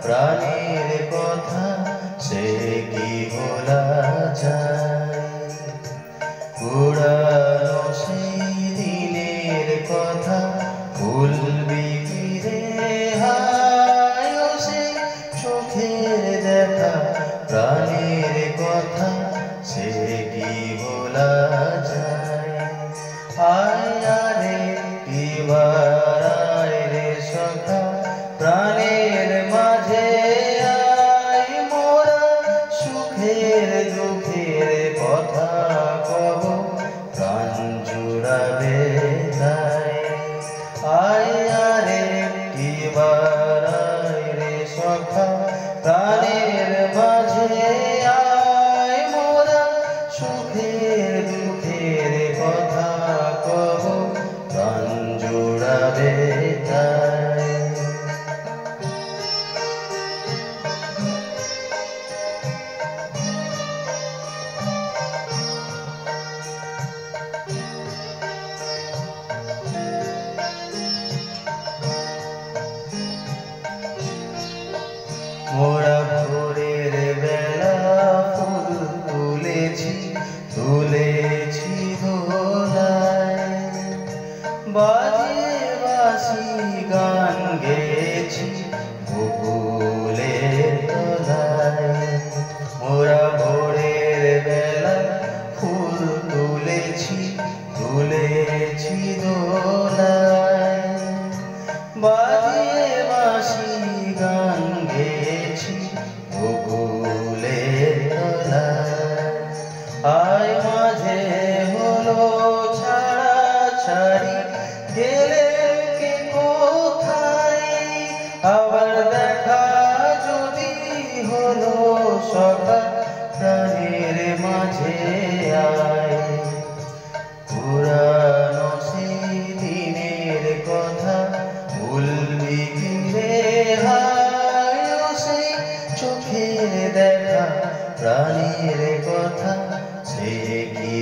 প্রাণের কথা সে কি ভোলা যায়? পুরানো সেই দিনের কথা ভুলবি কি রে হায়? ও সে চোখের দেখা প্রাণের কথা সে কি ভোলা যায়? আয় আরে এবার আয় রে সখা প্রাণের মাঝে আয়, মোরা সুখের দুঃখের কথা কব প্রাণ জুড়াবে তাই। আয় আরে এবার আয় রে সখা প্রাণের মাঝে আয়, মোরা সুখের দুঃখের কথা কব প্রাণ জুড়াবে তাই। মোরা ভোরের বেলা ফুল তুলেছি তুলেছি দোলায়, বাজিয়ে বাঁশি গান গেয়েছি বকুলের তলায়। মোরা ভোরের বেলা ফুল তুলেছি তুলেছি দোলায়, বাজিয়ে বাঁশি গান গেয়েছি বকুলের তলায়। আয় মাঝে হলো ছাড়াছাড়ি গেলে কে কোথায়? আবার দেখা যদি হলো সখা প্রাণের মাঝে আয়। পুরানো সেই দিনের কথা ভুলবি কি রে হায়? ও সেই চোখের দেখা প্রাণের কথা সে কি